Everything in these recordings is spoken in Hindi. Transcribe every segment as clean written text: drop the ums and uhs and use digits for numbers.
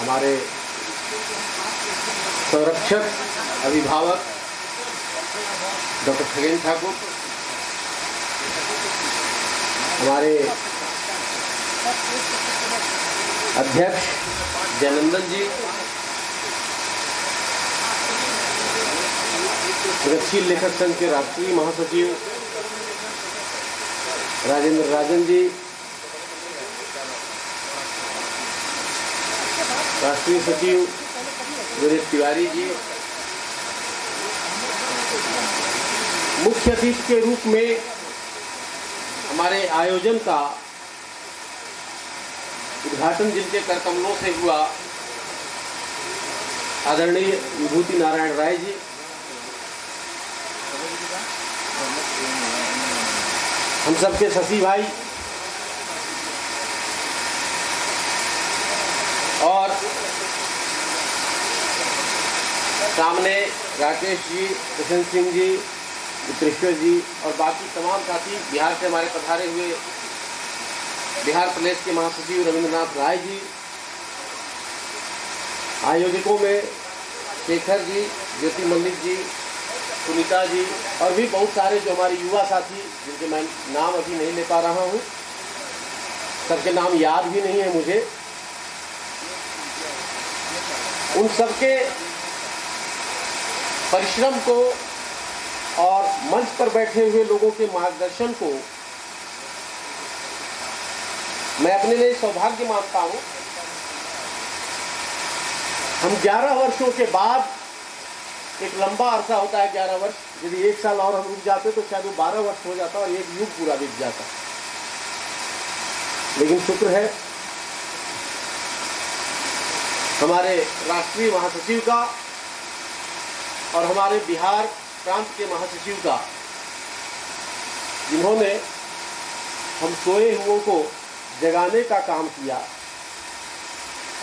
हमारे संरक्षक अभिभावक डॉक्टर खगेन ठाकुर, हमारे अध्यक्ष जयनंदन जी, प्रगतिशील लेखक संघ के राष्ट्रीय महासचिव राजेंद्र राजन जी, राष्ट्रीय सचिव वीरेश तिवारी जी, मुख्य अतिथि के रूप में हमारे आयोजन का उद्घाटन जिनके करकमलों से हुआ, आदरणीय विभूति नारायण राय जी, हम सबके शशि भाई और सामने राकेश जी, कृष्ण सिंह जी, उत्तरेश्वर जी और बाकी तमाम साथी, बिहार से हमारे पधारे हुए बिहार प्रदेश के महासचिव रविंद्रनाथ राय जी, आयोजकों में शेखर जी, ज्योति मल्लिक जी, सुनीता जी और भी बहुत सारे जो हमारे युवा साथी जिनके मैं नाम अभी नहीं ले पा रहा हूँ, सबके नाम याद भी नहीं है मुझे, उन सबके परिश्रम को और मंच पर बैठे हुए लोगों के मार्गदर्शन को मैं अपने लिए सौभाग्य मानता हूं। हम 11 वर्षों के बाद, एक लंबा अरसा होता है 11 वर्ष, यदि एक साल और हम रुक जाते तो शायद वो 12 वर्ष हो जाता और एक युग पूरा बीत जाता, लेकिन शुक्र है हमारे राष्ट्रीय महासचिव का और हमारे बिहार प्रांत के महासचिव का, जिन्होंने हम सोए हुओं को जगाने का काम किया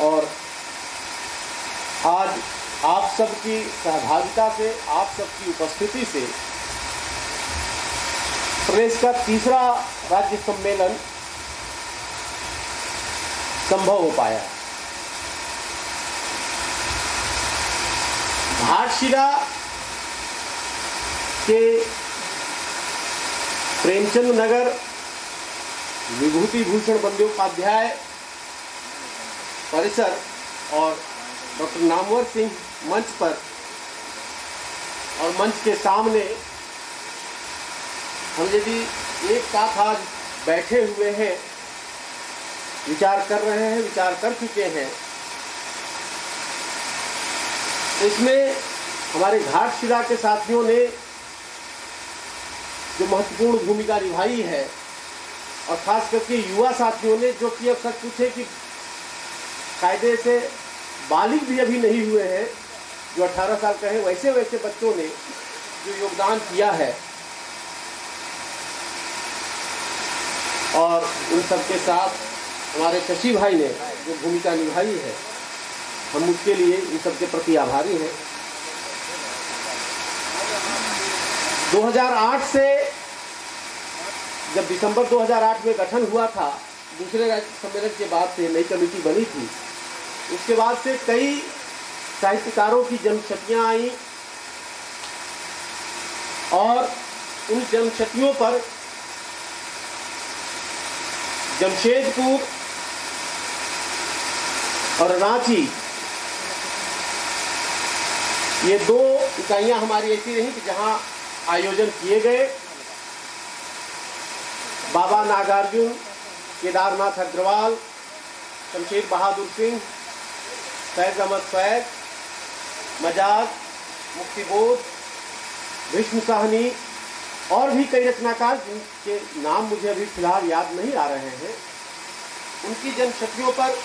और आज आप सबकी सहभागिता से, आप सबकी उपस्थिति से प्रदेश का तीसरा राज्य सम्मेलन संभव हो पाया है। घाटशिला के प्रेमचंद नगर विभूति भूषण बंदोपाध्याय परिसर और डॉक्टर नामवर सिंह मंच पर और मंच के सामने हम यदि एक साथ आज बैठे हुए हैं, विचार कर रहे हैं, विचार कर चुके हैं, इसमें हमारे घाटशिला के साथियों ने जो महत्वपूर्ण भूमिका निभाई है और खास करके युवा साथियों ने, जो कि अब सच पूछे कि कायदे से बालिग भी अभी नहीं हुए हैं, जो 18 साल का है, वैसे वैसे बच्चों ने जो योगदान किया है और उन सबके साथ हमारे शशि भाई ने जो भूमिका निभाई है, हम उसके लिए इन सबके प्रति आभारी हैं। 2008 से, जब दिसंबर 2008 में गठन हुआ था, दूसरे राज्य सम्मेलन के बाद से नई कमेटी बनी थी, उसके बाद से कई साहित्यकारों की जन्मशतियाँ आई और उन जन्मशतियों पर जमशेदपुर और रांची, ये 2 इकाइयाँ हमारी ऐसी रही कि जहाँ आयोजन किए गए। बाबा नागार्जुन, केदारनाथ अग्रवाल, शमशेर बहादुर सिंह, फैज अहमद फैज, मजाक, मुक्तिबोध, भीष्म साहनी और भी कई रचनाकार जिनके नाम मुझे अभी फिलहाल याद नहीं आ रहे हैं, उनकी जन्मशतियों पर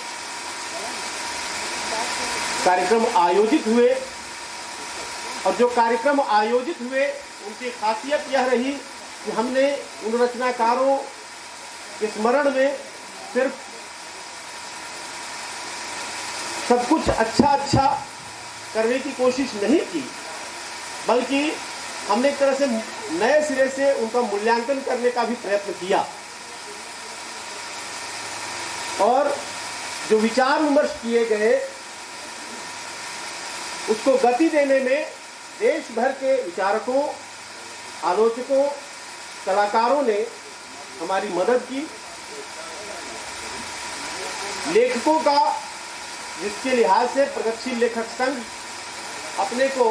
कार्यक्रम आयोजित हुए और जो कार्यक्रम आयोजित हुए उनकी खासियत यह रही कि हमने उन रचनाकारों के स्मरण में सिर्फ सब कुछ अच्छा करने की कोशिश नहीं की, बल्कि हमने एक तरह से नए सिरे से उनका मूल्यांकन करने का भी प्रयत्न किया और जो विचार विमर्श किए गए उसको गति देने में देश भर के विचारकों, आलोचकों, कलाकारों ने हमारी मदद की। लेखकों का, जिसके लिहाज से प्रगतिशील लेखक संघ अपने को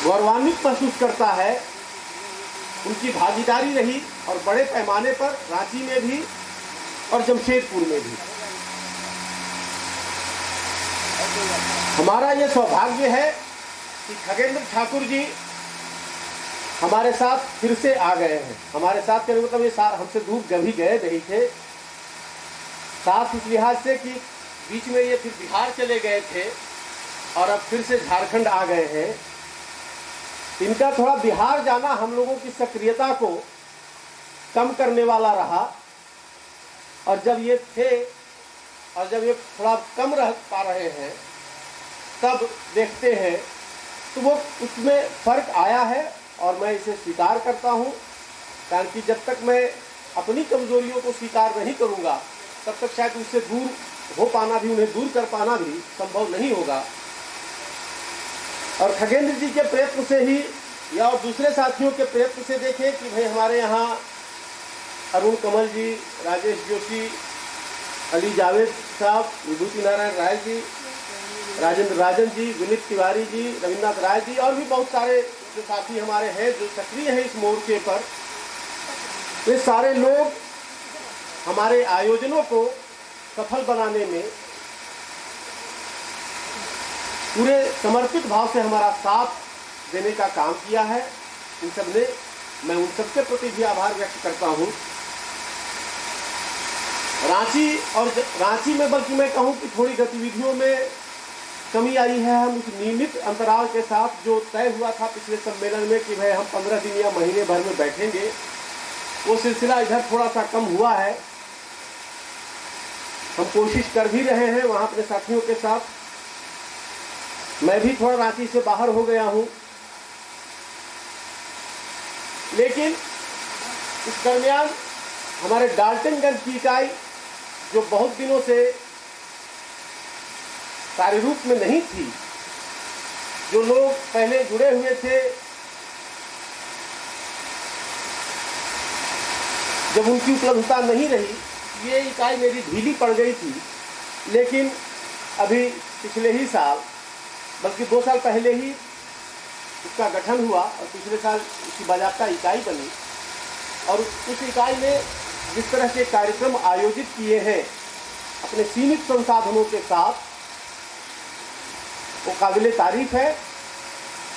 गौरवान्वित महसूस करता है, उनकी भागीदारी रही और बड़े पैमाने पर रांची में भी और जमशेदपुर में भी। हमारा यह सौभाग्य है कि खगेंद्र ठाकुर जी हमारे साथ फिर से आ गए हैं। हमारे साथ कहने मतलब ये हमसे दूर कभी गए नहीं थे, साथ इस लिहाज से कि बीच में ये फिर बिहार चले गए थे और अब फिर से झारखंड आ गए हैं। इनका थोड़ा बिहार जाना हम लोगों की सक्रियता को कम करने वाला रहा, और जब ये थे और जब ये थोड़ा कम रह पा रहे हैं तब देखते हैं तो वो उसमें फर्क आया है और मैं इसे स्वीकार करता हूँ। कारण कि जब तक मैं अपनी कमजोरियों को स्वीकार नहीं करूँगा तब तक शायद उससे दूर हो पाना भी, उन्हें दूर कर पाना भी संभव नहीं होगा। और खगेंद्र जी के प्रयत्न से ही या और दूसरे साथियों के प्रयत्न से देखें कि भाई हमारे यहाँ अरुण कमल जी, राजेश जोशी, अली जावेद साहब, विभूति नारायण राय जी, राजेंद्र राजन जी, विनीत तिवारी जी, रविन्द्रनाथ राय जी और भी बहुत सारे जो साथी हमारे हैं जो सक्रिय हैं इस मोर्चे पर, वे सारे लोग हमारे आयोजनों को सफल बनाने में पूरे समर्पित भाव से हमारा साथ देने का काम किया है। इन सब ने, मैं उन सबके प्रति भी आभार व्यक्त करता हूँ। रांची में बल्कि मैं कहूँ कि थोड़ी गतिविधियों में कमी आई है। हम उस नियमित अंतराल के साथ जो तय हुआ था पिछले सम्मेलन में कि भाई हम 15 दिन या महीने भर में बैठेंगे, वो सिलसिला इधर थोड़ा सा कम हुआ है। हम कोशिश कर भी रहे हैं वहाँ अपने साथियों के साथ। मैं भी थोड़ा रांची से बाहर हो गया हूँ, लेकिन इस दरमियान हमारे डाल्टनगंज की इकाई जो बहुत दिनों से कार्य रूप में नहीं थी, जो लोग पहले जुड़े हुए थे, जब उनकी उपलब्धता नहीं रही, ये इकाई मेरी ढीली पड़ गई थी। लेकिन अभी पिछले ही साल, बल्कि 2 साल पहले ही उसका गठन हुआ और पिछले साल उसकी बाज़ाब्ता इकाई बनी। और उस इकाई ने जिस तरह के कार्यक्रम आयोजित किए हैं अपने सीमित संसाधनों के साथ, वो काबिले तारीफ है।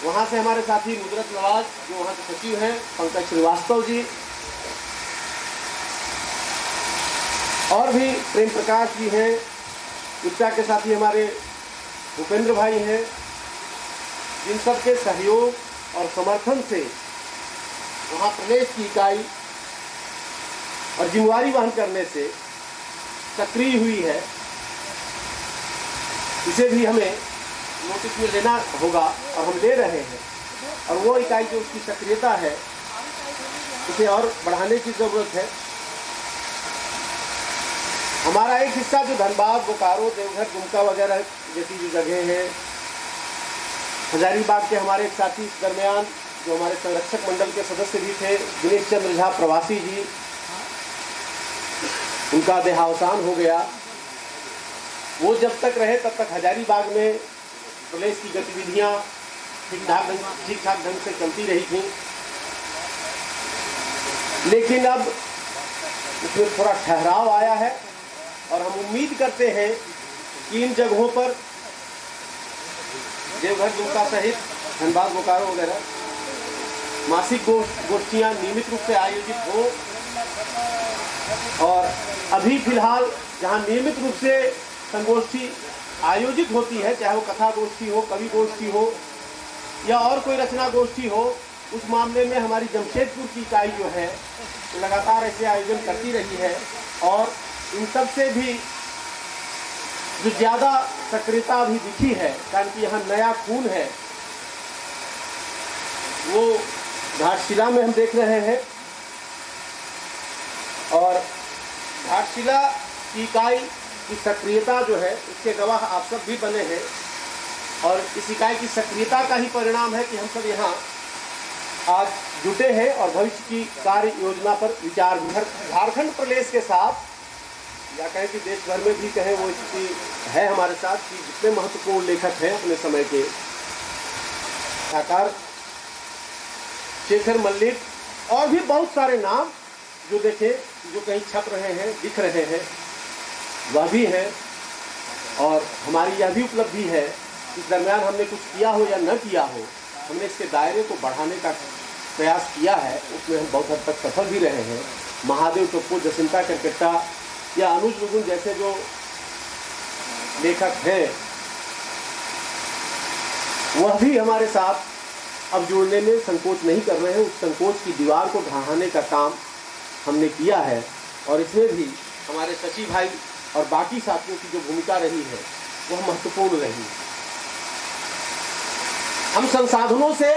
वहाँ से हमारे साथी नुजरत नवाज जो वहाँ के सचिव हैं, पंकज श्रीवास्तव जी, और भी प्रेम प्रकाश जी हैं, उच्चा के साथी हमारे भूपेंद्र भाई हैं, जिन सब के सहयोग और समर्थन से वहाँ प्रदेश की इकाई और जिम्मेवारी वहन करने से सक्रिय हुई है। इसे भी हमें नोटिस में लेना होगा और हम ले रहे हैं। और वो इकाई जो उसकी सक्रियता है उसे और बढ़ाने की ज़रूरत है। हमारा एक हिस्सा जो धनबाद, बोकारो, देवघर, दुमका वगैरह जैसी जो जगह हैं, हजारीबाग के हमारे एक साथी इस दरमियान जो हमारे संरक्षक मंडल के सदस्य भी थे, दिनेश चंद्र झा प्रवासी जी, उनका देहावसान हो गया। वो जब तक रहे तब तक हजारीबाग में प्रदेश की गतिविधियाँ ठीक ठाक ढंग से चलती रही थी। लेकिन अब उसमें थोड़ा ठहराव आया है और हम उम्मीद करते हैं कि इन जगहों पर देवघर, दुमका सहित धनबाद, बोकारो वगैरह मासिक गोष्ठियाँ नियमित रूप से आयोजित हो। और अभी फिलहाल जहाँ नियमित रूप से संगोष्ठी आयोजित होती है, चाहे वो कथा गोष्ठी हो, कवि गोष्ठी हो या और कोई रचना गोष्ठी हो, उस मामले में हमारी जमशेदपुर की इकाई जो है वो लगातार ऐसे आयोजन करती रही है। और इन सब से भी जो ज़्यादा सक्रियता अभी दिखी है, कारण कि यहाँ नया खून है, वो घाटशिला में हम देख रहे हैं। और घाटशिला की इकाई की सक्रियता जो है इसके गवाह आप सब भी बने हैं, और इस इकाई की सक्रियता का ही परिणाम है कि हम सब यहाँ आज जुटे हैं और भविष्य की कार्य योजना पर विचार विमर्श। झारखंड प्रदेश के साथ, या कहें कि देश भर में भी कहें, वो स्थिति है हमारे साथ कि जितने महत्वपूर्ण लेखक हैं अपने समय के, साकार शेखर मल्लिक और भी बहुत सारे नाम जो देखें जो कहीं छप रहे हैं, दिख रहे हैं, वह भी हैं। और हमारी यह भी उपलब्धि है कि इस दरमियान हमने कुछ किया हो या न किया हो, हमने इसके दायरे को बढ़ाने का प्रयास किया है, उसमें हम बहुत हद तक सफल भी रहे हैं। महादेव टोप्पो, जसिंता करकट्टा या अनुज लुगुन जैसे जो लेखक हैं, वह भी हमारे साथ अब जुड़ने में संकोच नहीं कर रहे हैं। उस संकोच की दीवार को ढहाने का काम हमने किया है, और इसमें भी हमारे सचिव भाई और बाकी साथियों की जो भूमिका रही है वह महत्वपूर्ण रही है। हम संसाधनों से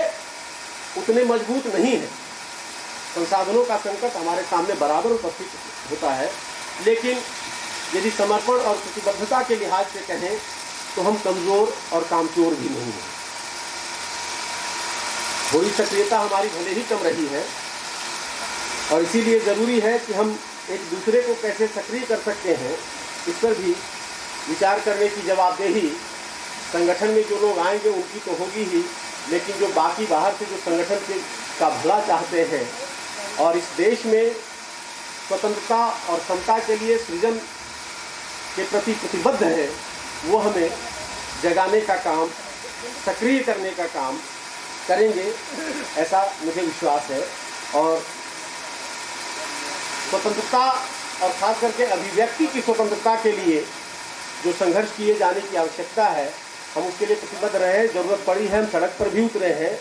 उतने मजबूत नहीं हैं, संसाधनों का संकट हमारे सामने बराबर उपस्थित होता है, लेकिन यदि समर्पण और प्रतिबद्धता के लिहाज से कहें तो हम कमजोर और कामचोर भी नहीं हैं। थोड़ी सक्रियता हमारी भले ही कम रही है, और इसीलिए ज़रूरी है कि हम एक दूसरे को कैसे सक्रिय कर सकते हैं, इस पर भी विचार करने की जवाबदेही संगठन में जो लोग आएंगे उनकी तो होगी ही, लेकिन जो बाकी बाहर से जो संगठन का भला चाहते हैं और इस देश में स्वतंत्रता और समता के लिए सृजन के प्रति प्रतिबद्ध हैं, वो हमें जगाने का काम, सक्रिय करने का काम करेंगे, ऐसा मुझे विश्वास है। और स्वतंत्रता और खास करके अभिव्यक्ति की स्वतंत्रता के लिए जो संघर्ष किए जाने की आवश्यकता है, हम उसके लिए प्रतिबद्ध रहे हैं। जरूरत पड़ी है, हम सड़क पर भी उतरे हैं,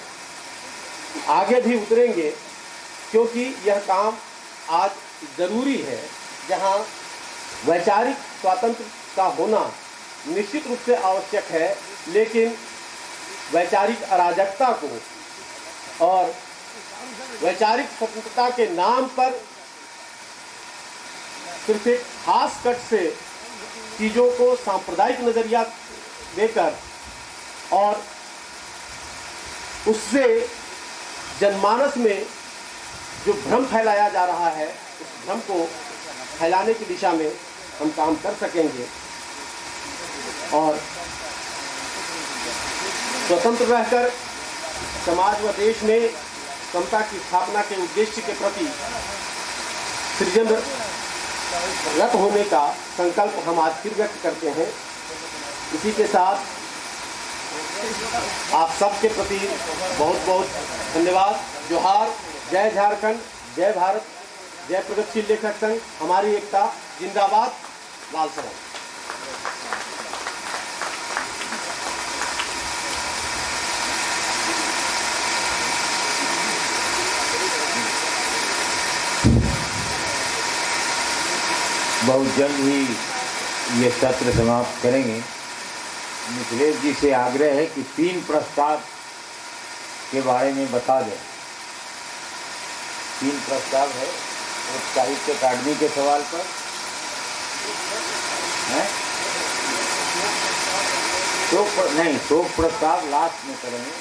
आगे भी उतरेंगे, क्योंकि यह काम आज ज़रूरी है, जहां वैचारिक स्वातंत्र का होना निश्चित रूप से आवश्यक है, लेकिन वैचारिक अराजकता को और वैचारिक स्वतंत्रता के नाम पर सिर्फ एक खास कट से चीज़ों को सांप्रदायिक नज़रिया देकर और उससे जनमानस में जो भ्रम फैलाया जा रहा है, उस भ्रम को फैलाने की दिशा में हम काम कर सकेंगे। और स्वतंत्र रहकर समाज व देश में समता की स्थापना के उद्देश्य के प्रति सृजनरत होने का संकल्प हम आज फिर व्यक्त करते हैं। इसी के साथ आप सबके प्रति बहुत बहुत धन्यवाद। जोहार, जय झारखंड, जय भारत, जय प्रगतिशील लेखक संघ, हमारी एकता जिंदाबाद, लाल सलाम। बहुत जल्द ही ये सत्र समाप्त करेंगे। मिथिलेश जी से आग्रह है कि 3 प्रस्ताव के बारे में बता दें। 3 प्रस्ताव है साहित्य अकादमी के सवाल पर है। शोक प्रस्ताव लास्ट में करेंगे।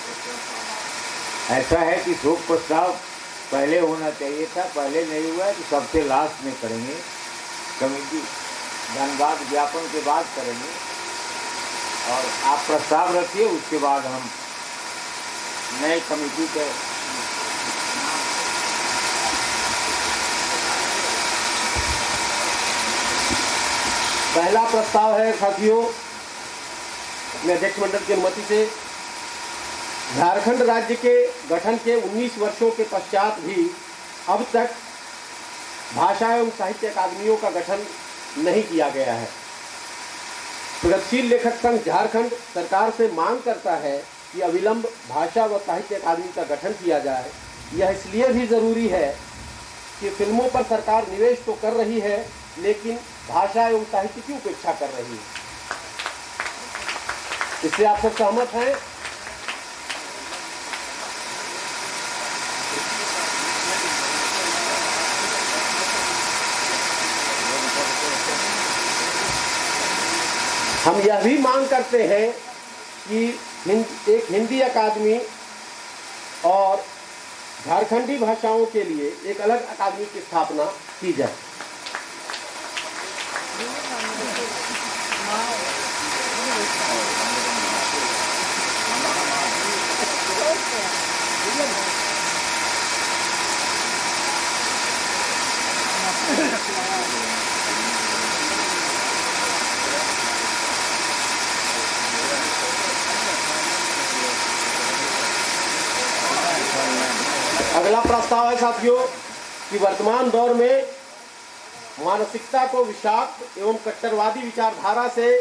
ऐसा है कि शोक प्रस्ताव पहले होना चाहिए था, पहले नहीं हुआ है तो सबसे लास्ट में करेंगे। कमेटी धन्यवाद ज्ञापन के बाद करेंगे, और आप प्रस्ताव रखिए, उसके बाद हम नए कमेटी के पहला प्रस्ताव है साथियों, अपने अध्यक्ष मंडल की अनुमति से, झारखंड राज्य के गठन के 19 वर्षों के पश्चात भी अब तक भाषा एवं साहित्य अकादमियों का गठन नहीं किया गया है। प्रगतिशील लेखक संघ झारखंड सरकार से मांग करता है कि अविलंब भाषा व साहित्य अकादमी का गठन किया जाए। यह इसलिए भी ज़रूरी है कि फिल्मों पर सरकार निवेश तो कर रही है, लेकिन भाषा एवं साहित्य की उपेक्षा कर रही है। इससे आप सब सहमत हैं? हम यह भी मांग करते हैं कि एक हिंदी अकादमी और झारखंडी भाषाओं के लिए एक अलग अकादमी की स्थापना की जाए। अगला प्रस्ताव है साथियों कि वर्तमान दौर में मानसिकता को विषाक्त एवं कट्टरवादी विचारधारा से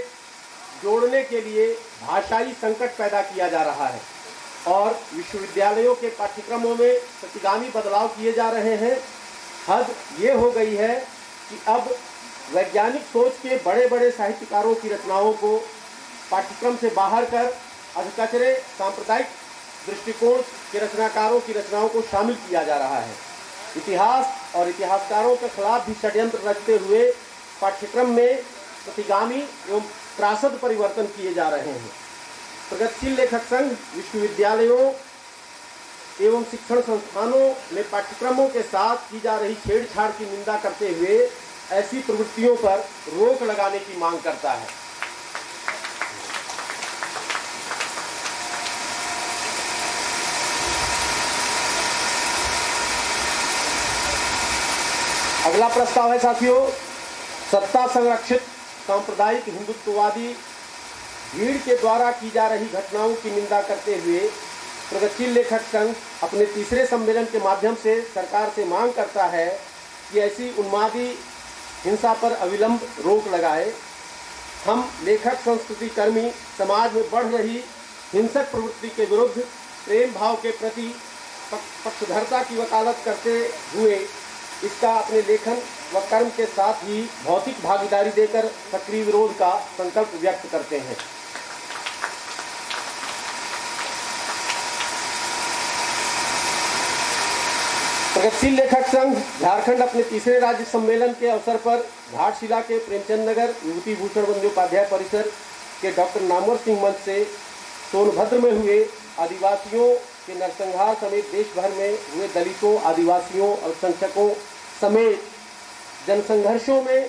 जोड़ने के लिए भाषाई संकट पैदा किया जा रहा है और विश्वविद्यालयों के पाठ्यक्रमों में प्रतिगामी बदलाव किए जा रहे हैं। हद ये हो गई है कि अब वैज्ञानिक सोच के बड़े बड़े साहित्यकारों की रचनाओं को पाठ्यक्रम से बाहर कर अधकचरे सांप्रदायिक दृष्टिकोण के रचनाकारों की रचनाओं को शामिल किया जा रहा है। इतिहास और इतिहासकारों के खिलाफ भी षड्यंत्र रचते हुए पाठ्यक्रम में प्रतिगामी एवं त्रासद परिवर्तन किए जा रहे हैं। प्रगतिशील लेखक संघ विश्वविद्यालयों एवं शिक्षण संस्थानों में पाठ्यक्रमों के साथ की जा रही छेड़छाड़ की निंदा करते हुए ऐसी प्रवृत्तियों पर रोक लगाने की मांग करता है। अगला प्रस्ताव है साथियों, सत्ता संरक्षित सांप्रदायिक हिंदुत्ववादी भीड़ के द्वारा की जा रही घटनाओं की निंदा करते हुए प्रगतिशील लेखक संघ अपने तीसरे सम्मेलन के माध्यम से सरकार से मांग करता है कि ऐसी उन्मादी हिंसा पर अविलंब रोक लगाए। हम लेखक संस्कृति कर्मी समाज में बढ़ रही हिंसक प्रवृत्ति के विरुद्ध प्रेम भाव के प्रति पक्षधरता की वकालत करते हुए इसका अपने लेखन व कर्म के साथ ही भौतिक भागीदारी देकर सक्रिय विरोध का संकल्प व्यक्त करते हैं। प्रगतिशील लेखक संघ झारखंड अपने तीसरे राज्य सम्मेलन के अवसर पर घाटशिला के प्रेमचंद नगर विभूति भूषण बंदोपाध्याय परिसर के डॉक्टर नामवर सिंह मंच से सोनभद्र में हुए आदिवासियों के नरसंहार समेत देश भर में हुए दलितों, आदिवासियों, अल्पसंख्यकों समेत जनसंघर्षों में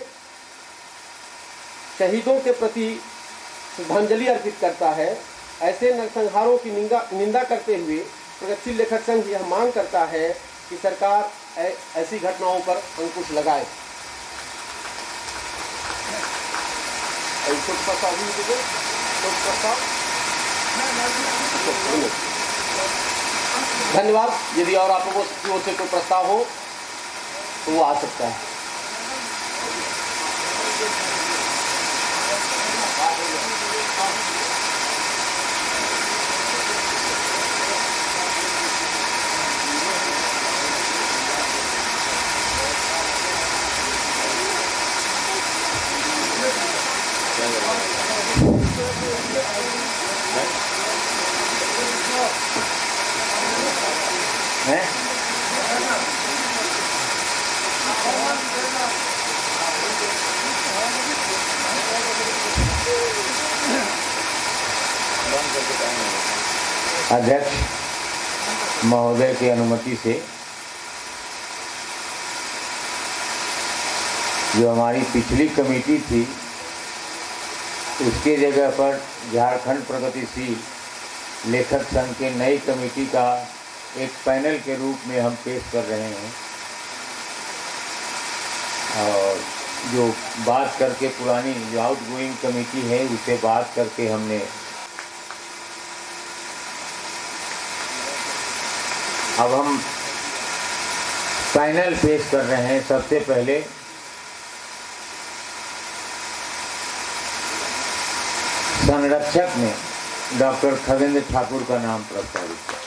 शहीदों के प्रति श्रद्धांजलि अर्पित करता है। ऐसे नरसंहारों की निंदा करते हुए प्रगतिशील लेखक संघ यह मांग करता है कि सरकार ऐसी घटनाओं पर अंकुश लगाए। धन्यवाद। यदि और आप लोगों की ओर से कोई प्रस्ताव हो तो वो आ सकता है। अध्यक्ष महोदय की अनुमति से जो हमारी पिछली कमेटी थी उसके जगह पर झारखंड प्रगतिशील लेखक संघ के नई कमेटी का एक पैनल के रूप में हम पेश कर रहे हैं और जो बात करके पुरानी जो आउटगोइंग कमेटी है उससे बात करके हमने अब हम पैनल पेश कर रहे हैं। सबसे पहले संरक्षक में डॉक्टर खगेंद्र ठाकुर का नाम प्रस्तावित है।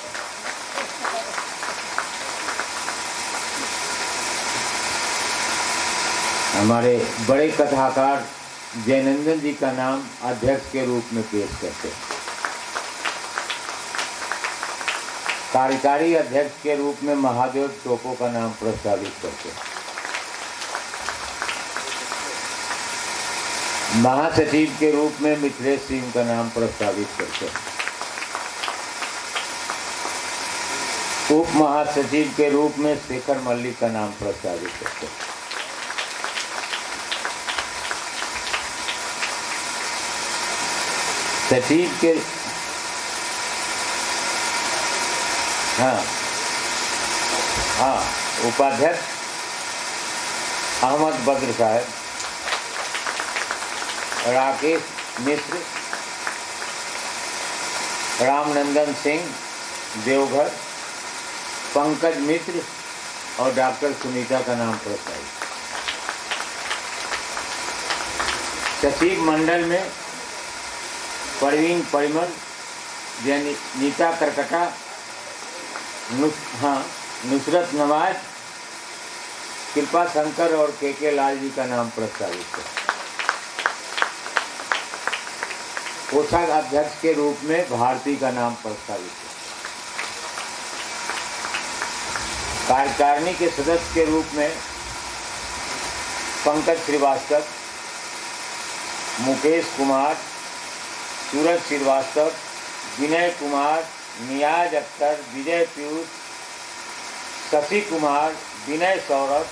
हमारे बड़े कथाकार जयनंदन जी का नाम अध्यक्ष के रूप में पेश करते हैं। कार्यकारी अध्यक्ष के रूप में महादेव टोपो का नाम प्रस्तावित करते हैं। महासचिव के रूप में मिथिलेश सिंह का नाम प्रस्तावित करते हैं। उप महासचिव के रूप में शेखर मल्लिक का नाम प्रस्तावित करते हैं। सचिव के उपाध्यक्ष अहमद बद्र साहब, राकेश मिश्र, रामनंदन सिंह देवघर, पंकज मिश्र और डॉक्टर सुनीता का नाम प्रस्तावित। सचिव मंडल में परवीन परिमल, नीता करकटा, नुसरत नवाज, कृपा शंकर और के लाल जी का नाम प्रस्तावित है। कोषाध्यक्ष के रूप में भारती का नाम प्रस्तावित है। कार्यकारिणी के सदस्य के रूप में पंकज श्रीवास्तव, मुकेश कुमार, सूरज श्रीवास्तव, विनय कुमार, नियाज अख्तर, विजय पीयूष, शशि कुमार, विनय सौरभ,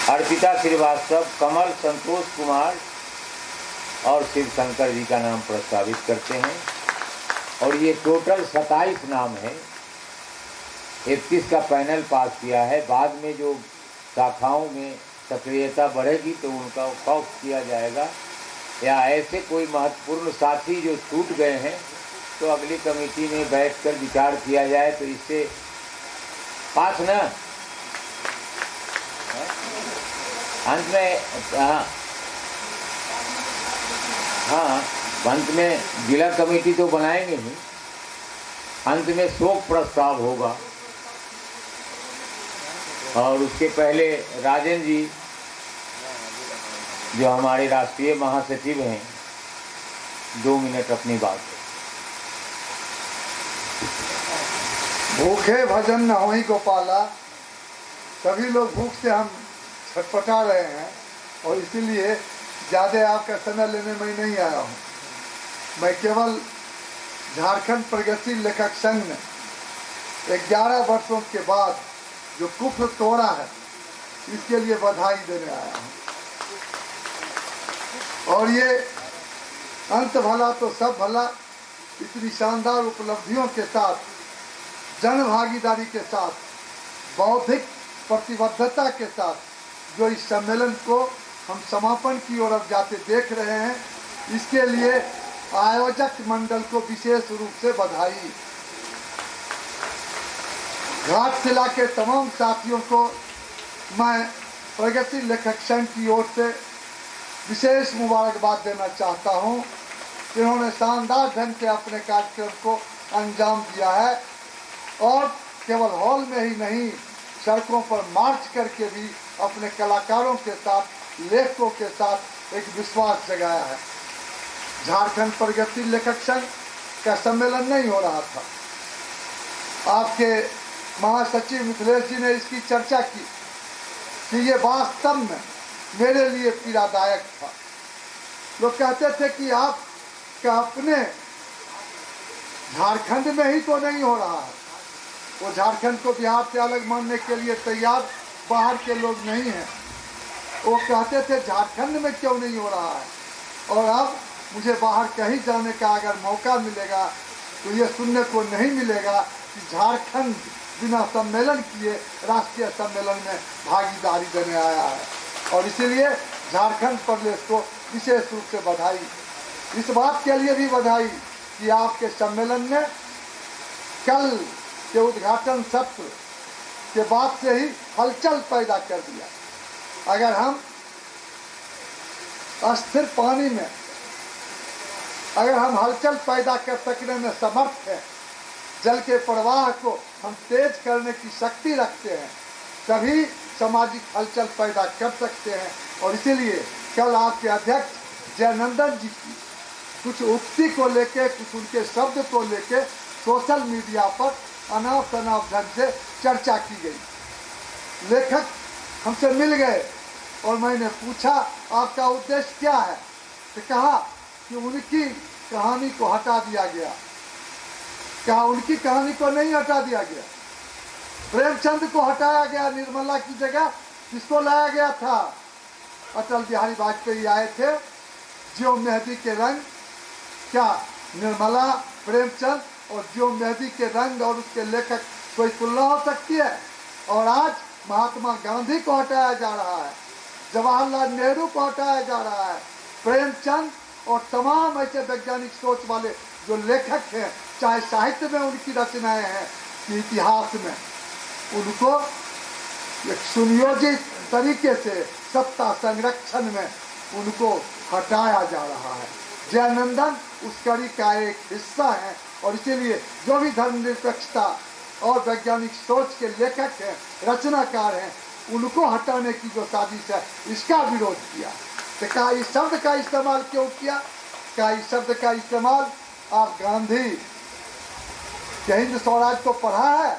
अर्पिता श्रीवास्तव, कमल संतोष कुमार और शिव शंकर जी का नाम प्रस्तावित करते हैं। और ये टोटल 27 नाम है। 31 का पैनल पास किया है। बाद में जो शाखाओं में सक्रियता बढ़ेगी तो उनका खौफ किया जाएगा, या ऐसे कोई महत्वपूर्ण साथी जो छूट गए हैं तो अगली कमेटी में बैठकर विचार किया जाए। तो इससे पास ना अंत में अंत में जिला कमेटी तो बनाएंगे ही, अंत में शोक प्रस्ताव होगा। और उसके पहले राजन जी जो हमारे राष्ट्रीय महासचिव हैं 2 मिनट अपनी बात। भूखे भजन न होई गोपाला, सभी लोग भूख से हम छटपटा रहे हैं और इसीलिए ज़्यादा आपका समय लेने में नहीं आया हूँ। मैं केवल झारखंड प्रगतिशील लेखक संघ ने 11 वर्षों के बाद जो कुफ्र तोड़ा है इसके लिए बधाई देने आया हूँ। और ये अंत भला तो सब भला, इतनी शानदार उपलब्धियों के साथ, जन भागीदारी के साथ, बौद्धिक प्रतिबद्धता के साथ जो इस सम्मेलन को हम समापन की ओर अब जाते देख रहे हैं, इसके लिए आयोजक मंडल को विशेष रूप से बधाई। घाटशिला के तमाम साथियों को मैं प्रगतिशील लेखक संघ की ओर से विशेष मुबारकबाद देना चाहता हूं। इन्होंने शानदार ढंग से अपने कार्यक्रम को अंजाम दिया है और केवल हॉल में ही नहीं, सड़कों पर मार्च करके भी अपने कलाकारों के साथ, लेखकों के साथ एक विश्वास जगाया है। झारखंड प्रगतिशील लेखक संघ का सम्मेलन नहीं हो रहा था, आपके महासचिव मिथिलेश जी ने इसकी चर्चा की कि ये वास्तव में मेरे लिए पीड़ादायक था। लोग कहते थे कि आपका अपने झारखंड में ही तो नहीं हो रहा है, वो झारखंड को बिहार से अलग मानने के लिए तैयार बाहर के लोग नहीं हैं। वो कहते थे झारखंड में क्यों नहीं हो रहा है। और अब मुझे बाहर कहीं जाने का अगर मौका मिलेगा तो ये सुनने को नहीं मिलेगा कि झारखंड बिना सम्मेलन किए राष्ट्रीय सम्मेलन में भागीदारी देने आया है। और इसीलिए झारखंड प्रदेश को विशेष रूप से बधाई। इस बात के लिए भी बधाई कि आपके सम्मेलन ने कल के उद्घाटन सत्र के बाद से ही हलचल पैदा कर दिया। अगर हम अस्थिर पानी में अगर हम हलचल पैदा कर सकने में समर्थ हैं, जल के प्रवाह को हम तेज करने की शक्ति रखते हैं, तभी सामाजिक हलचल पैदा कर सकते हैं। और इसीलिए कल आपके अध्यक्ष जयनंदन जी की कुछ उक्ति को लेके, कुछ उनके शब्द को लेके सोशल मीडिया पर अनाप शनाप ढंग से चर्चा की गई। लेखक हमसे मिल गए और मैंने पूछा आपका उद्देश्य क्या है, तो कहा कि उनकी कहानी को हटा दिया गया। कहा उनकी कहानी को नहीं हटा दिया गया, प्रेमचंद को हटाया गया। निर्मला की जगह किसको लाया गया था? अटल बिहारी वाजपेयी आए थे। जियो मेहदी के रंग, क्या निर्मला, प्रेमचंद और जियो मेहदी के रंग और उसके लेखक कोई तुलना हो सकती है? और आज महात्मा गांधी को हटाया जा रहा है, जवाहरलाल नेहरू को हटाया जा रहा है, प्रेमचंद और तमाम ऐसे वैज्ञानिक सोच वाले जो लेखक हैं, चाहे साहित्य में उनकी रचनाएं हैं कि इतिहास में, उनको एक सुनियोजित तरीके से सत्ता संरक्षण में उनको हटाया जा रहा है। जयानंदन उस कड़ी का एक हिस्सा है और इसीलिए जो भी धर्मनिरपेक्षता और वैज्ञानिक सोच के लेखक हैं, रचनाकार हैं, उनको हटाने की जो साजिश है, इसका विरोध किया। तो क्या इस शब्द का इस्तेमाल क्यों किया? क्या इस शब्द का इस्तेमाल आप गांधी के हिंद स्वराज को पढ़ा है,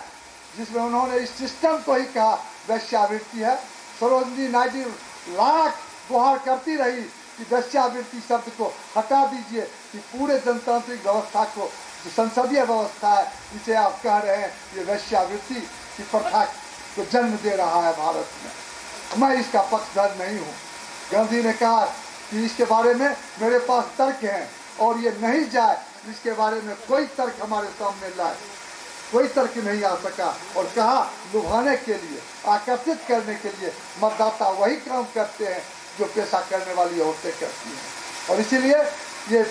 जिसमें उन्होंने इस सिस्टम को ही कहा वैश्यावृत्ति है। सरोजिनी नायडू लाख गुहार करती रही कि वैश्यावृत्ति शब्द को हटा दीजिए, कि पूरे जनतांत्रिक व्यवस्था को, जो संसदीय व्यवस्था है, इसे आप कह रहे हैं ये वैश्यावृत्ति की प्रथा को जन्म दे रहा है भारत में। मैं इसका पक्षधर नहीं हूँ। गांधी ने कहा कि इसके बारे में मेरे पास तर्क हैं और ये नहीं जाए, इसके बारे में कोई तर्क हमारे सामने लाए, कोई तर्क नहीं आ सका। और कहा लुभाने के लिए, आकर्षित करने के लिए मतदाता वही काम करते हैं जो पेशा करने वाली औरतें करती हैं। और इसीलिए ये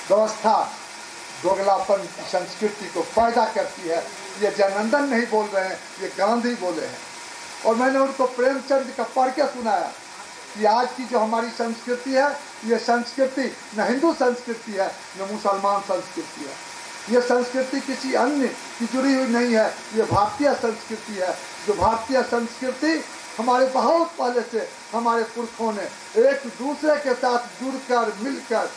व्यवस्था दोगलापन की संस्कृति को पैदा करती है। ये जयानंदन नहीं बोल रहे हैं, ये गांधी बोले हैं। और मैंने उनको प्रेमचंद का पढ़ के सुनाया कि आज की जो हमारी संस्कृति है, ये संस्कृति न हिंदू संस्कृति है न मुसलमान संस्कृति है। ये संस्कृति किसी अन्य की जुड़ी हुई नहीं है, ये भारतीय संस्कृति है। जो भारतीय संस्कृति हमारे बहुत पहले से हमारे पुरखों ने एक दूसरे के साथ जुड़कर, मिलकर,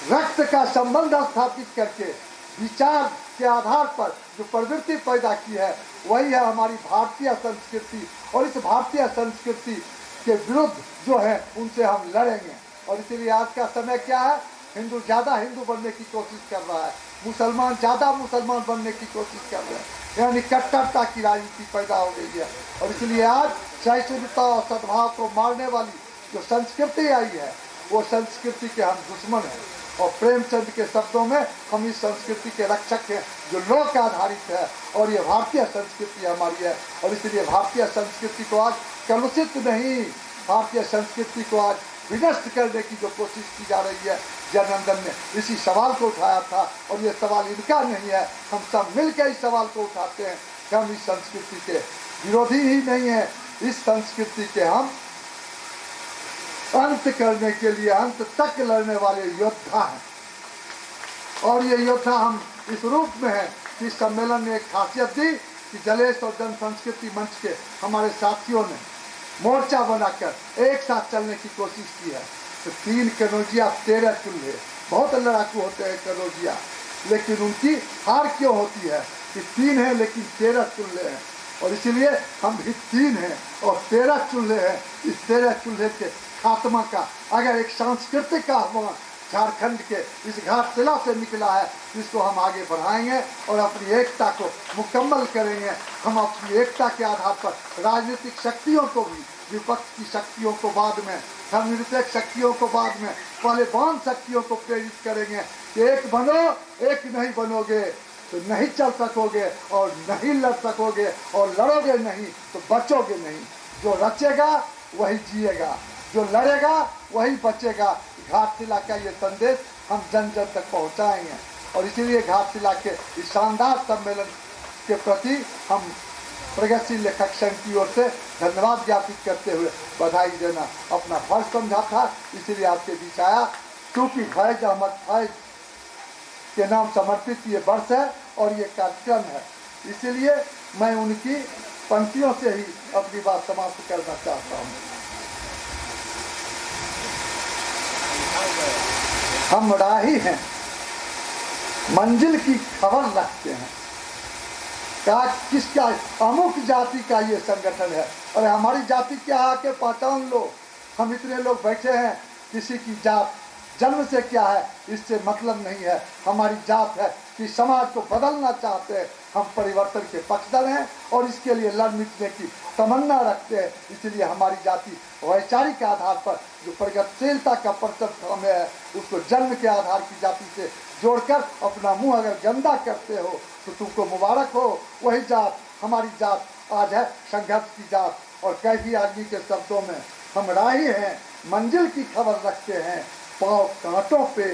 रक्त का संबंध स्थापित करके, विचार के आधार पर जो प्रवृत्ति पैदा की है, वही है हमारी भारतीय संस्कृति। और इस भारतीय संस्कृति के विरुद्ध जो है उनसे हम लड़ेंगे। और इसीलिए आज का समय क्या है? हिंदू ज़्यादा हिंदू बनने की कोशिश कर रहा है, मुसलमान ज़्यादा मुसलमान बनने की कोशिश कर रहे हैं, यानी कट्टरता की राजनीति पैदा हो गई है। और इसलिए आज सहिष्णुता और सद्भाव को मारने वाली जो संस्कृति आई है, वो संस्कृति के हम दुश्मन हैं। और प्रेमचंद के शब्दों में हम इस संस्कृति के रक्षक हैं जो लोक आधारित है, और ये भारतीय संस्कृति हमारी है। और इसलिए भारतीय संस्कृति को आज कलुषित नहीं, भारतीय संस्कृति को आज विनष्ट करने की जो कोशिश की जा रही है, जयानंदन ने इसी सवाल को उठाया था। और ये सवाल इनका नहीं है, हम सब मिलकर इस सवाल को उठाते हैं कि हम इस संस्कृति के विरोधी ही नहीं है, इस संस्कृति के हम अंत करने के लिए अंत तक लड़ने वाले योद्धा हैं। और ये योद्धा हम इस रूप में हैं कि इस सम्मेलन ने एक खासियत दी कि जलेश और जन संस्कृति मंच के हमारे साथियों ने मोर्चा बनाकर एक साथ चलने की कोशिश की है। तो 3 कनौजिया 13 चूल्हे, बहुत लड़ाकू होते हैं कनौजिया, लेकिन उनकी हार क्यों होती है कि 3 है लेकिन 13 चूल्हे हैं। और इसीलिए हम भी 3 हैं और 13 चूल्हे हैं। इस 13 चूल्हे के खात्मा का अगर एक सांस्कृतिक आह्वान झारखंड के इस घाटशिला से निकला है, जिसको हम आगे बढ़ाएंगे और अपनी एकता को मुकम्मल करेंगे। हम अपनी एकता के आधार पर राजनीतिक शक्तियों को भी, विपक्ष की शक्तियों को बाद में, धर्मनिरपेक्ष शक्तियों को बाद में, पहले बांध शक्तियों को प्रेरित करेंगे कि एक बनो, एक नहीं बनोगे तो नहीं चल सकोगे और नहीं लड़ सकोगे, और लड़ोगे नहीं तो बचोगे नहीं। जो रचेगा वही जिएगा, जो लड़ेगा वही बचेगा। घाटशिला का ये संदेश हम जन जन तक पहुंचाएंगे। और इसीलिए घाटशिला के इस शानदार सम्मेलन के प्रति हम प्रगतिशील लेखक संघ की ओर से धन्यवाद ज्ञापित करते हुए बधाई देना अपना फर्ज समझा था, इसीलिए आपके बीच आया। क्योंकि फैज अहमद फैज के नाम समर्पित ये वर्ष है और ये कार्यक्रम है, इसीलिए मैं उनकी पंक्तियों से ही अपनी बात समाप्त करना चाहता हूँ। हम राही हैं, मंजिल की खबर रखते हैं, कहा किसका, अमुक जाति का ये संगठन है। अरे हमारी जाति क्या है आके पहचान लो। हम इतने लोग बैठे हैं, किसी की जात जन्म से क्या है इससे मतलब नहीं है। हमारी जात है कि समाज को बदलना चाहते हैं, हम परिवर्तन के पक्षधर हैं और इसके लिए लड़ मिटने की तमन्ना रखते हैं। इसलिए हमारी जाति वैचारिक आधार पर जो प्रगतिशीलता का परचम हमें है, उसको जन्म के आधार की जाति से जोड़कर अपना मुंह अगर गंदा करते हो तो तुमको मुबारक हो। वही जात हमारी जात आज है संघर्ष की जात। और कैफी आदमी के शब्दों में हम राही हैं, मंजिल की खबर रखते हैं, पाँव कांटों पे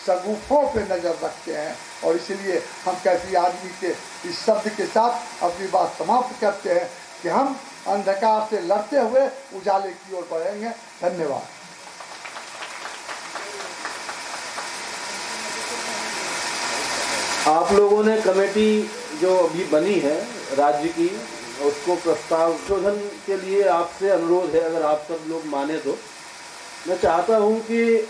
शगुफों पे नजर रखते हैं। और इसलिए हम कैफी आदमी के इस शब्द के साथ अपनी बात समाप्त करते हैं कि हम अंधकार से लड़ते हुए उजाले की ओर बढ़ेंगे। धन्यवाद। आप लोगों ने कमेटी जो अभी बनी है राज्य की, उसको प्रस्ताव शोधन के लिए आपसे अनुरोध है, अगर आप सब लोग माने तो मैं चाहता हूं कि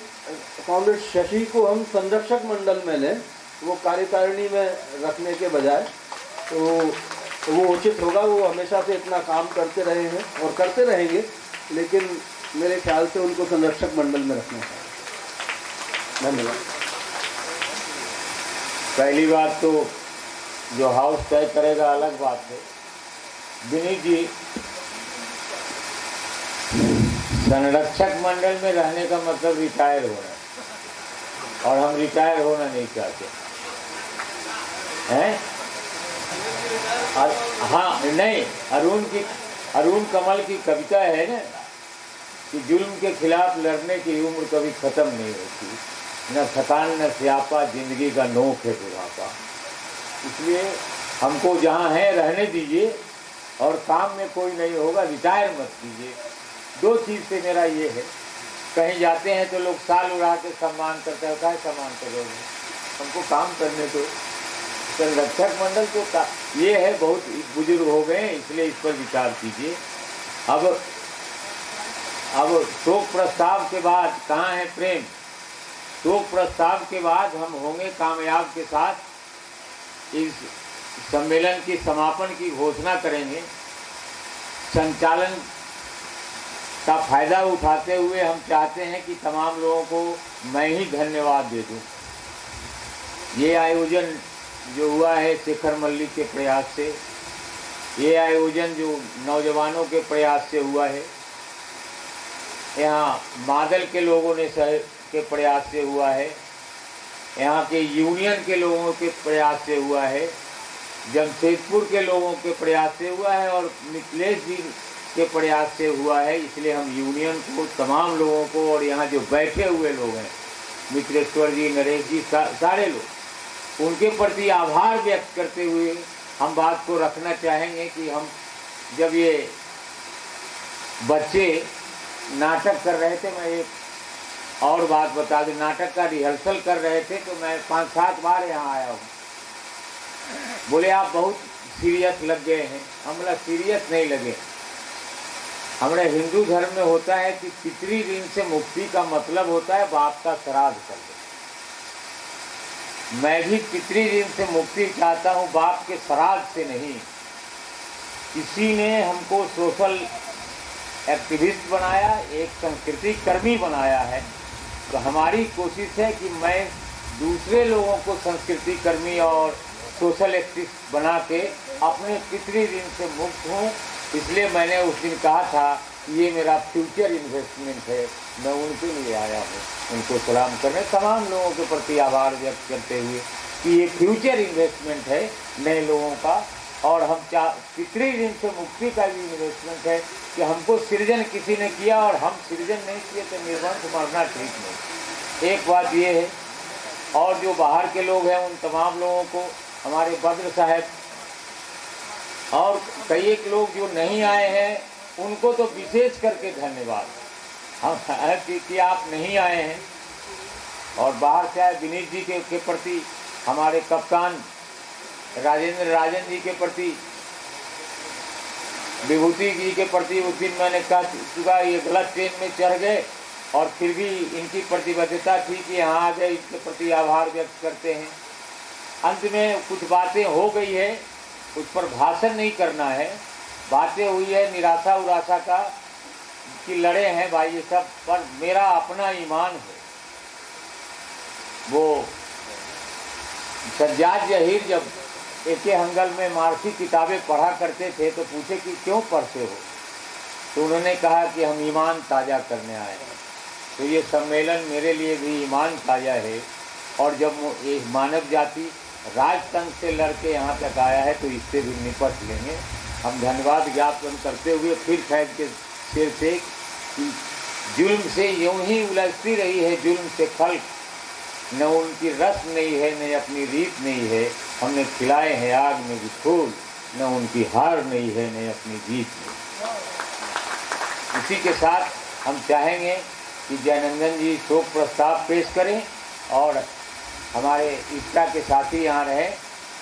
कॉमरेड शशि को हम संरक्षक मंडल में लें, वो कार्यकारिणी में रखने के बजाय, तो वो उचित होगा। वो हमेशा से इतना काम करते रहे हैं और करते रहेंगे, लेकिन मेरे ख्याल से उनको संरक्षक मंडल में रखना चाहिए। धन्यवाद। पहली बात तो जो हाउस तय करेगा अलग बात है। विनीत जी, संरक्षक मंडल में रहने का मतलब रिटायर होना, और हम रिटायर होना नहीं चाहते हैं। हाँ नहीं, अरुण कमल की कविता है ना कि जुल्म के खिलाफ लड़ने की उम्र कभी ख़त्म नहीं होती, न थकान न स्यापा, जिंदगी का नोक है बुढ़ापा। इसलिए हमको जहाँ है रहने दीजिए, और काम में कोई नहीं होगा, रिटायर मत कीजिए। दो चीज़ से मेरा ये है, कहीं जाते हैं तो लोग साल उड़ा के सम्मान करते हैं, क्या सम्मान करोगे, हमको काम करने दो। संरक्षक मंडल तो ये है, बहुत बुजुर्ग हो गए हैं, इसलिए इस पर विचार कीजिए। अब शोक प्रस्ताव के बाद कहाँ है प्रेम? शोक प्रस्ताव के बाद हम होंगे कामयाब के साथ इस सम्मेलन की समापन की घोषणा करेंगे। संचालन का फायदा उठाते हुए हम चाहते हैं कि तमाम लोगों को मैं ही धन्यवाद दे दूं। ये आयोजन जो हुआ है शेखर मल्लिक के प्रयास से, ये आयोजन जो नौजवानों के प्रयास से हुआ है, यहाँ मादल के लोगों ने के प्रयास से हुआ है, यहाँ के यूनियन के लोगों के प्रयास से हुआ है, जमशेदपुर के लोगों के प्रयास से हुआ है, और मिथिलेश जी के प्रयास से हुआ है। इसलिए हम यूनियन को, तमाम लोगों को, और यहाँ जो बैठे हुए लोग हैं, मित्रेश्वर जी, नरेश जी, सारे लोग, उनके प्रति आभार व्यक्त करते हुए हम बात को रखना चाहेंगे कि हम जब ये बच्चे नाटक कर रहे थे, मैं एक और बात बता दूं, नाटक का रिहर्सल कर रहे थे तो मैं 5-7 बार यहाँ आया हूँ। बोले आप बहुत सीरियस लग गए हैं। हम बोला सीरियस नहीं लगे। हमारे हिंदू धर्म में होता है कि पितरी ऋण से मुक्ति का मतलब होता है बाप का श्राद्ध कर दो। मैं भी पितरी ऋण से मुक्ति चाहता हूँ, बाप के श्राद्ध से नहीं। किसी ने हमको सोशल एक्टिविस्ट बनाया, एक संस्कृति कर्मी बनाया है, तो हमारी कोशिश है कि मैं दूसरे लोगों को संस्कृति कर्मी और सोशल एक्टिविस्ट बना के अपने पितरी ऋण से मुक्त हूँ। इसलिए मैंने उस दिन कहा था कि ये मेरा फ्यूचर इन्वेस्टमेंट है, मैं उनके लिए आया हूँ, उनको सलाम करने, तमाम लोगों के प्रति आभार व्यक्त करते हुए कि ये फ्यूचर इन्वेस्टमेंट है नए लोगों का, और हम पितरी ऋण से मुक्ति का भी इन्वेस्टमेंट है कि हमको सृजन किसी ने किया और हम सृजन नहीं किए तो निर्वंश मरना ठीक नहीं। एक बात ये है, और जो बाहर के लोग हैं उन तमाम लोगों को, हमारे बद्र साहब और कई एक लोग जो नहीं आए हैं उनको तो विशेष करके धन्यवाद हम कि आप नहीं आए हैं। और बाहर से आए विनीत जी के प्रति, हमारे कप्तान राजन जी के प्रति, विभूति जी के प्रति, उस दिन मैंने कहा चुका ये गलत ट्रेन में चढ़ गए और फिर भी इनकी प्रतिबद्धता थी कि यहाँ आ गए, इसके प्रति आभार व्यक्त करते हैं। अंत में कुछ बातें हो गई है उस पर भाषण नहीं करना है। बातें हुई है निराशा उराशा का कि लड़े हैं भाई ये सब, पर मेरा अपना ईमान है। वो सज्जाद जहीर जब एक हंगल में मार्सी किताबें पढ़ा करते थे तो पूछे कि क्यों पढ़ते हो, तो उन्होंने कहा कि हम ईमान ताज़ा करने आए हैं। तो ये सम्मेलन मेरे लिए भी ईमान ताज़ा है, और जब ये मानव जाति राजतंत्र से लड़के यहाँ तक आया है तो इससे भी निपट लेंगे। हम धन्यवाद ज्ञापन करते हुए फिर फैज के सिर से कि जुल्म से यूं ही उलझती रही है जुल्म से खल्क, न उनकी रस नहीं है न अपनी रीत नहीं है, हमने खिलाए हैं आग में भी फूल, न उनकी हार नहीं है न अपनी जीत नहीं। इसी के साथ हम चाहेंगे कि जयनंदन जी शोक प्रस्ताव पेश करें और हमारे इष्टा के साथी यहाँ रहें,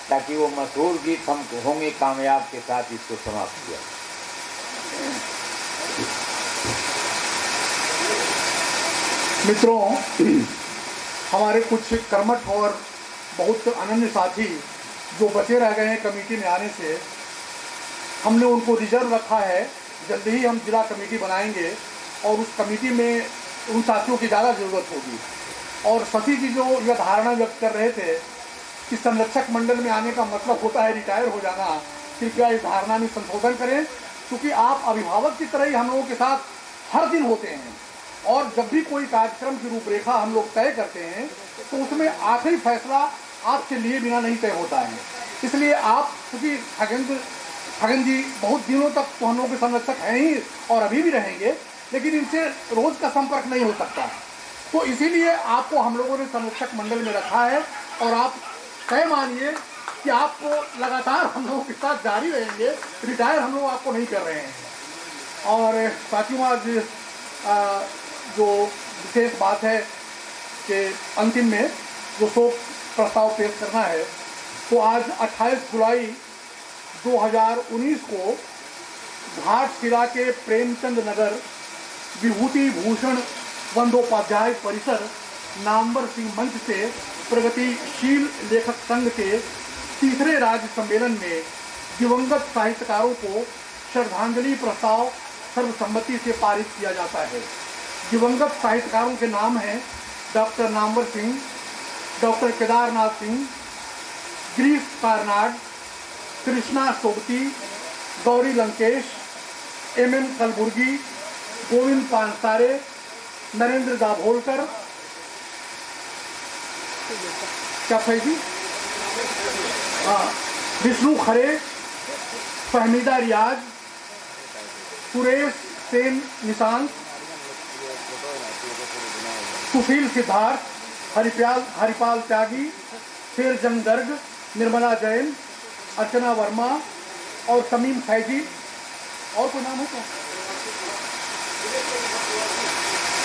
ताकि वो मशहूर गीत हम होंगे कामयाब के साथ इसको समाप्त किया। मित्रों, हमारे कुछ कर्मठ और बहुत अनन्य साथी जो बचे रह गए हैं कमेटी में आने से, हमने उनको रिजर्व रखा है। जल्दी ही हम जिला कमेटी बनाएंगे और उस कमेटी में उन साथियों की ज़्यादा ज़रूरत होगी। और शशि जी जो यह धारणा व्यक्त कर रहे थे कि संरक्षक मंडल में आने का मतलब होता है रिटायर हो जाना, कृपया इस धारणा में संशोधन करें, क्योंकि आप अभिभावक की तरह ही हम लोगों के साथ हर दिन होते हैं। और जब भी कोई कार्यक्रम की रूपरेखा हम लोग तय करते हैं तो उसमें आखिरी फैसला आपसे लिए बिना नहीं तय होता है। इसलिए आप, क्योंकि खगन जी बहुत दिनों तक तो हम लोग के संरक्षक हैं ही और अभी भी रहेंगे, लेकिन इनसे रोज़ का संपर्क नहीं हो सकता, तो इसीलिए आपको हम लोगों ने संरक्षक मंडल में रखा है। और आप तय मानिए कि आपको लगातार हम लोगों के साथ जारी रहेंगे, रिटायर हम लोग आपको नहीं कर रहे हैं। और साथियों, आज जो विशेष बात है कि अंतिम में जो शोक प्रस्ताव पेश करना है, तो आज 28 जुलाई 2019 को घाटशिला के प्रेमचंद नगर विभूति भूषण बंदोपाध्याय परिसर नामवर सिंह मंच से प्रगतिशील लेखक संघ के तीसरे राज्य सम्मेलन में दिवंगत साहित्यकारों को श्रद्धांजलि प्रस्ताव सर्वसम्मति से पारित किया जाता है। दिवंगत साहित्यकारों के नाम हैं doctor Namvar Singh, doctor Kedarnath Singh, Girish Karnad, Krishna Sobti, Gauri Lankesh, MM Kalburgi, Govind Pansare, Narendra Dabholkar, क्या जी, हाँ, विष्णु खरे, फहमीदा रियाज, सुरेश सेन निशांत, सुशील सिद्धार्थ, हरिपाल त्यागी, शेरजंग गर्ग, निर्मला जैन, अर्चना वर्मा और तमीम फैजी। और कोई नाम है क्या?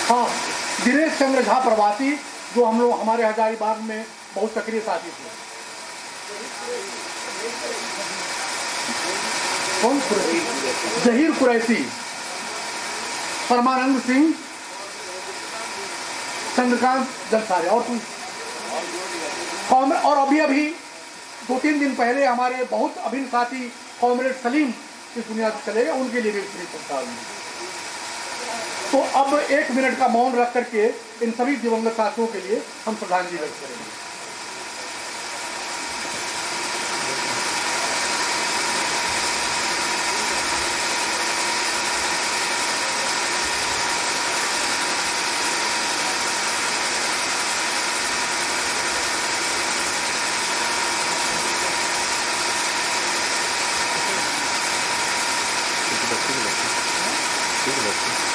हाँ, दिनेश चंद्र झा प्रवासी, जो हम लोग हमारे हजारीबाग में बहुत सक्रिय साथी थे। कौन? जहीर कुरैशी, परमानंद सिंह, चंद्रकांत जलसारे और तुम। और अभी 2-3 दिन पहले हमारे बहुत अभिन्न साथी कॉमरेड सलीम इस दुनिया से चले गए, उनके लिए भी फ्री प्रस्ताव है। तो अब 1 मिनट का मौन रख करके इन सभी दिवंगत साथियों के लिए हम श्रद्धांजलि व्यक्त करेंगे। ठीक है।